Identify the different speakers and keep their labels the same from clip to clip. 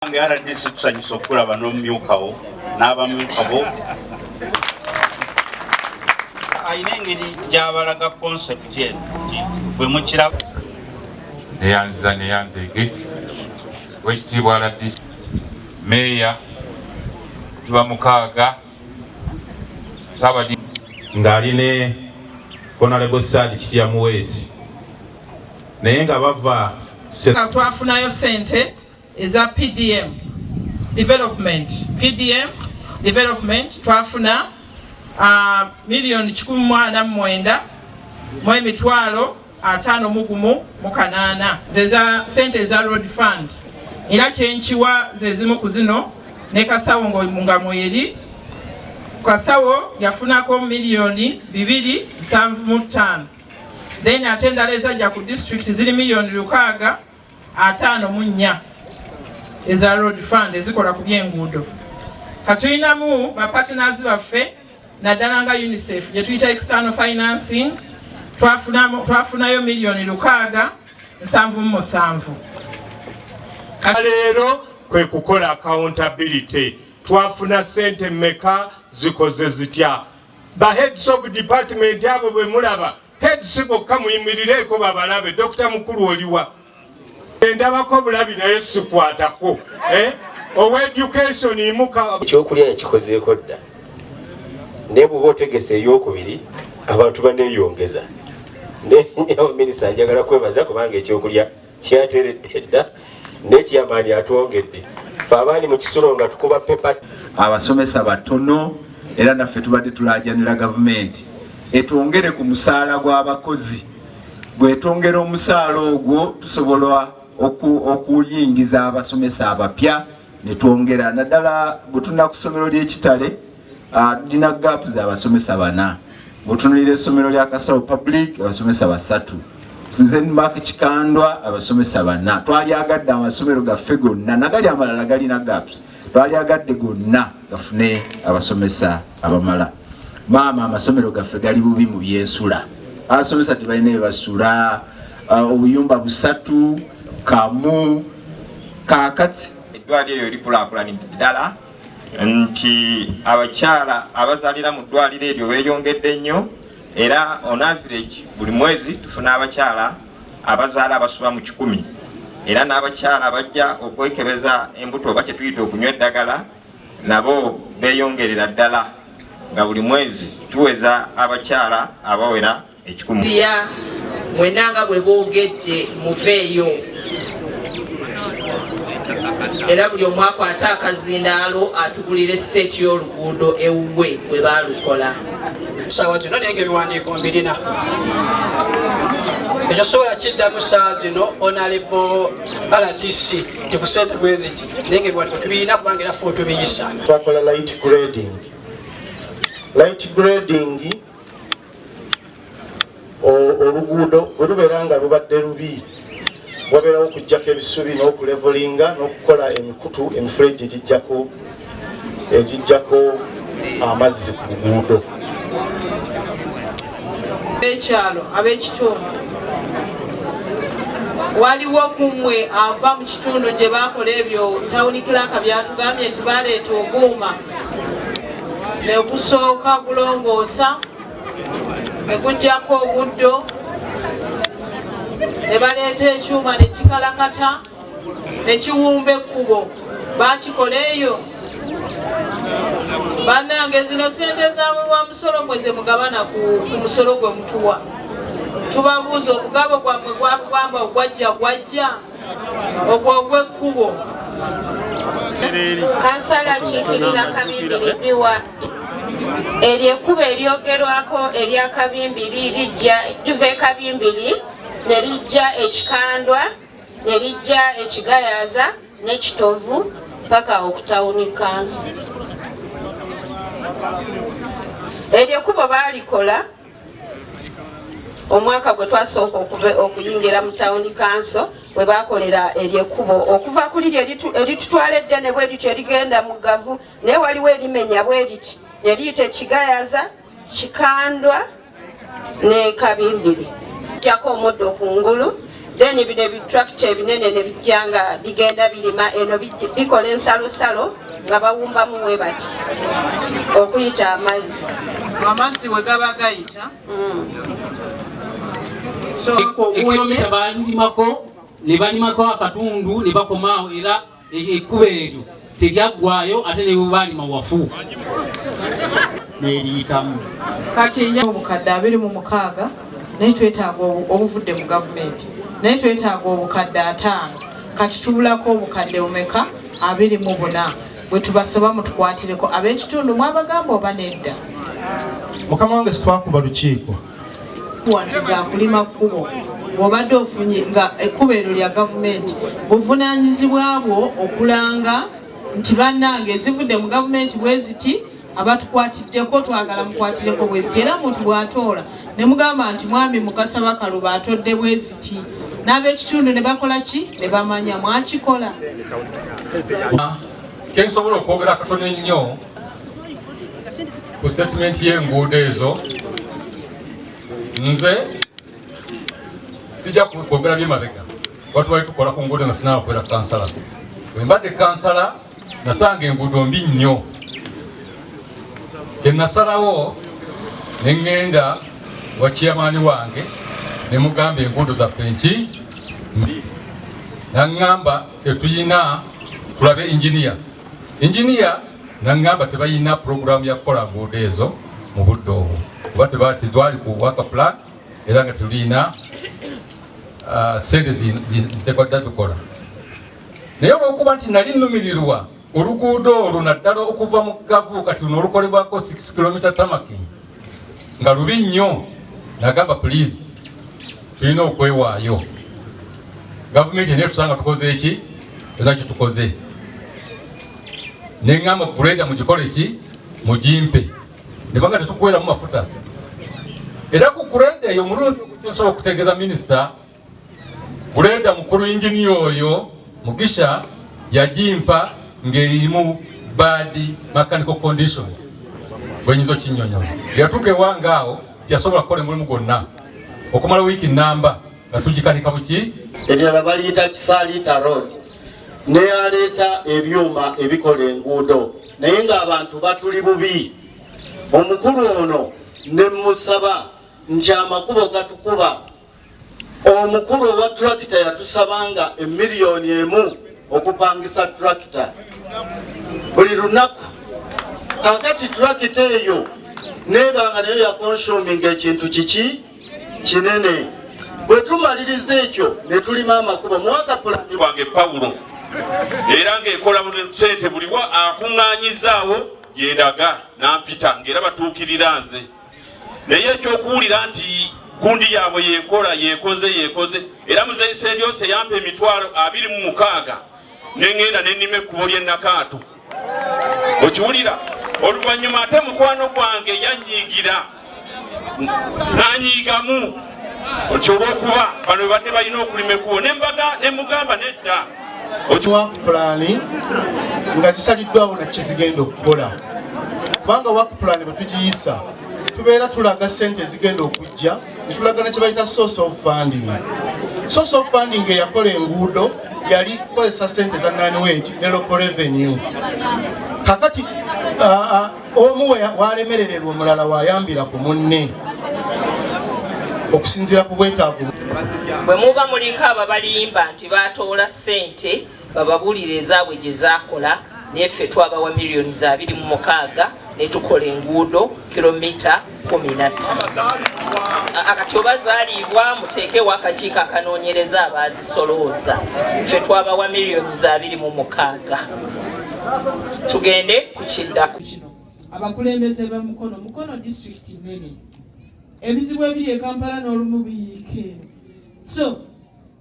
Speaker 1: RDC tusanyusa okulaba n'omumyukawo n'abamyukawo ayina engeri gy'abalaga concept ye bwe mukiraba
Speaker 2: neyanzege wekitiibwa RDC meya tuba mukaaga sabadi
Speaker 3: ng'ali ne Honorable Sadi Kitya Muweesi naye nga bava
Speaker 4: twafunayo sente eza PDM development twafuna milioni 189 mu emitwalo 518 zeza sente za road fund era kyenkiwa zezimu ku zino ne kasawo nga mweri kasawo yafunako milioni 275 then ate endala ezajja ku district ziri milioni 654 eza road fund ezikola ku byenguudo katulinamu bapartners baffe naddala nga UNICEF gye tuyita external financing twafunayo milioni 677
Speaker 5: leero kwe kukola accountability twafuna sente mmeka zikoze zitya ba heads of department abo bwe mulaba heads bokka muyimirireko babalabe Dr. Mukulu oliwa endabako bulabi naye sikwatako owa education imuka
Speaker 6: ekyokulya yakikozeeko dda naye bw'oba otegese eyokubiri abantu baneeyongeza minisa njagala kwebaza kubanga ekyokulya kyateredde dda n'ekiyamaani atwongedde fe abaali mu kisulo nga tukuba pepa
Speaker 7: abasomesa batono era naffe tubadde tulaajanira gavumenti etwongere ku musaala gw'abakozi bwetwongera omusaala ogwo tusobola okuyingiza abasomesa abapya netwongera naddala bwetunula ku ssomero ly'ekitale lina gaps abasomesa 4 bwetunulira essomero lya Kasawo public abasomesa 3 nze Mark Kikandwa abasomesa 4 twalyagadde amasomero gaffe gonna nagali amalala galina gaps twalyagadde gonna gafune abasomesa abamala maama amasomero gaffe gali bubi mu byensula abasomesa tebalina ebasula obuyumba 3 kamu kakati
Speaker 8: eddwaliro eryo likulaakulanidde ddala nti abakyala abazaalira mu ddwaliro eryo beeyongedde nnyo era on average buli mwezi tufuna abakyala abazaala abasuba mu 100 era n'abakyala abajja okwekebeza embuto oba kye tuyita okunywa eddagala nabo beeyongerera ddala nga buli mwezi tuweza abakyala abawera 100
Speaker 4: mwenanga bwe boogedde muveeyo era buli omwaka ate akazindaalo atugulire state y'oluguudo ewuwe bwe baalukola
Speaker 9: saawa zino naye ng'ebiwandiiko mbirina tekyosobola kiddamu saawa zino Honorable RDC tikusente bweziti naye ng'ebiwandiiko tubirina kubanga era ffe tubiyisa
Speaker 10: twakola light grading oluguudo bwe lubeera nga lubadde lubi wabeerawo okuggyako ebisubi n'okulevelinga n'okukola emikutu emifulejje egijjako amazzi ku luguudo
Speaker 4: ekyalo ab'ekitundu waliwo kumwe ava mu kitundu gye baakola ebyo tawuni kiraka byatugambye nti baleeta oguuma nekusooka kulongoosa nekujjako obuddo ne baleeta ekyuma ne kikalakata ne kiwumba ekkubo bakikola eyo bannange zino sente zaabwe wa musolo mweze mugabana ku musolo gwe mutuwa tubabuuza okugabo gwammwe gwagamba ogwajja ogwo ogw'ekkubo
Speaker 11: kansala kiikirira Kabimbiri biwa eryo ekkubo eryogerwako erya Kabimbiri liva e Kabimbiri ne lijja ekikandwa ne lijja ekigayaza n'ekitovu paka okutawuni kansi eryo ekkubo baalikola omwaka gwe twasooka okuyingira mu tawuni kanso bwe baakolera eryo ekkubo okuva kuli eritutwala eddene bwe lityo erigenda mu gavu naye waliwo erimenya bwe liti ne liyita ekigayaza kikandwa ne Kabimbiri jako omuddo kungulu then bino ebitrakita ebinene ne bijjanga bigenda birima eno bikola ensalosalo nga bawumbamu we bati okuyita amazzi.
Speaker 4: Amazzi we gaba gayita. So
Speaker 12: kilomita balimako ne balimako akatundu ne bakomaawo era ekkubo eryo teryaggwayo ate ne bwebalima wafu neriyitamu.
Speaker 4: Kati nya obukadde 26 naye twetaaga obuvudde mu gavumenti naye twetaaga obukadde 5 kati tubulako obukadde omeka 24 bwe tubasaba mutukwatireko ab'ekitundu mwabagamba oba nedda.
Speaker 10: Mukama wange sitwakuba lukiiko
Speaker 4: kuwantiza kulima kkubo bw'obadde ofunye nga ekkubo eryo lya gavumenti buvunanyizibwa bwo okulanga nti bannange ezivudde mu gavumenti bwe ziti abatukwatiddeko twagala mukwatireko bwe ziti era muntu bw'atoola ne mugamba nti mwami Mukasa Bakaluba atodde bwe ziti n'ab'ekitundu ne bakola ki ne bamanya mwakikola.
Speaker 2: Kensobola okwogera katono ennyo ku statement y'enguudo ezo. Nze sijja kwogera byemabega watwali tukola ku nguudo nga sinaakwera kansala. Bwe mbadde kansala nasanga enguudo mbi nnyo. Kye nasalawo ne ŋŋenda wa chairman wange ne mugamba enguudo zaffe nki mbi. Naŋŋamba tetuyina tulabe engineer naŋŋamba tebayina programu ya kukola nguudo ezo mu budde obwo kuba tebati twali ku waka plan era nga tulina sente ziteekwadde tukola. Naye olw'okuba nti nali nnumirirwa oluguudo olwo naddala okuva mu gavu kati luno olukolebwako 6 km tamaki nga lubi nnyo, nagamba please tulina okwewaayo. Gavumenti naye tusanga tukoze eki tenakyo tukoze. Neŋŋamba buleda mugikole ki mugimpe ne banga tetukweramu mafuta. Era ku kuleda eyo mulundi kyensobola okutegeeza minisita buleda mukulu injiniya oyo Mugisha yagimpa ng'erimu bad mechanical condition bwenyizo kinyonyola. Yatuuka ewange awo yasobola kukola emulimu gwonna okumala wiiki namba nga tugikanika buki.
Speaker 10: Eddala baliyita Kisaliita road ne aleeta ebyuma ebikola enguudo naye ng'abantu batuli bubi. Omukulu ono ne musaba nti amakubo gatukuba. Omukulu owa turakita yatusabanga $1,000,000 okupangisa turakita buli lunaku. Kakati turakita eyo nebanga nayo yakonsuminga ekintu kiki kinene. Bwe tumaliriza ekyo ne tulima amakubo mwaka pulani
Speaker 1: wange Paulo era ng'ekola sente buliwa akuŋŋaanyizaawo yendaga nampita ng'era batuukirira nze. Naye ekyokuwulira nti gundi yaabwe yekoze era muzeeyise lyose yampa $26,000 neŋŋenda nennima ekkubo ly'ennakaato. Okiwulira? Oluvannyuma ate mukwano gwange yanyiigira nanyiigamu olw'okuba bano badde balina okulima ekkubo ne mugamba nedda
Speaker 10: okiwa pulaani nga zisaliddwawo nakyo zigenda okukola. Kubanga work plan bwe tugiyisa tubeera tulaga ssente zigenda okujja ne tulaga ne kye bayita source of funding. Source of funding eyakola enguudo yali kukozesa ssente za non-wage ne local revenue. Kakati omu walemerererwa omulala wayambira ku munne okusinziira ku bwetaavu.
Speaker 13: Bwe muba muliko ababalimba nti batoola ssente bababulire ezaabwe gye zaakola naye ffe twabawa $26,000 ne tukola enguudo kilomita 15. Akati oba zaalibwa muteekewo akakiiko akanoonyereza abaazisolooza. Ffe twabawa $26,000. Tugende ku kiddako.
Speaker 4: Abakulembeze b'Mukono district nene ebizibu ebiri e Kampala n'olumu biyiike. So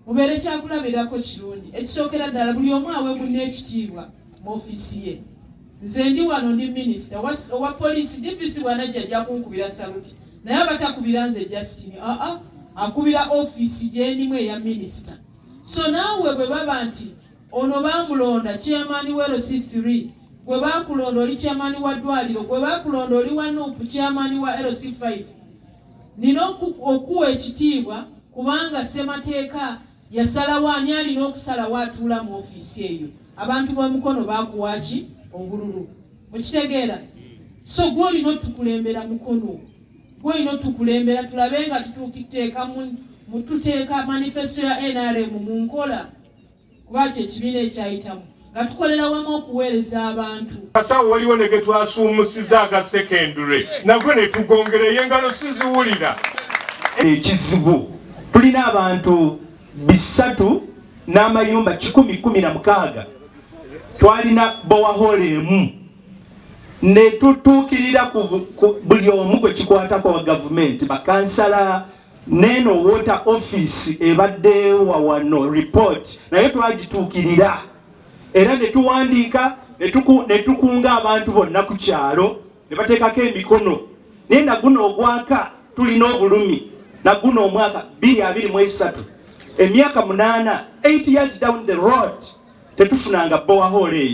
Speaker 4: mubeere kyakulabirako kirungi ekisookera ddala buli omu awe munne ekitiibwa mu ofiisi ye. Nze ndi wano ndi minisita owa poliisi DPC bw'anajja ajja kunkubira saluti naye abatakubira nze Justine akubira ofiisi gyendimu eya minisita. So naawe bwe baba nti ono bamulonda chairman wa LC3 gwe bakulonda oli chairman wa ddwaliro gwe bakulonda oli wa NUP chairman wa LC5 nina okuwa ekitiibwa kubanga ssemateeka
Speaker 14: yasalawo ani alina okusalawo atuula mu ofiisi eyo abantu b'omukono bakuwaki obululu mukitegeera so gw'olina otukulembera mukono gw'olina otukulembera tulabe nga tuteeka manifesto ya NRM mu nkola kuba kye ekibiina ekyayitamu nga tukolera wamu okuweereza abantu.
Speaker 5: Kasawo waliwo ne ge twasuumusiza aga sekendule nagwe ne tugongereyo engalo siziwulira.
Speaker 15: Ekizibu tulina abantu 300 n'amayumba 116 twalina bowahole emu ne tutuukirira ku buli omu gwe kikwatako wa gavumenti bakansala neno water office ebadde wawano report naye twagituukirira era ne tuwandiika ne tukunga abantu bonna ku kyalo ne bateekako emikono naye naguno ogwaka tulina obulumi naguno omwaka 2023 emyaka 8 years down the road tetufunanga bowahole eyo.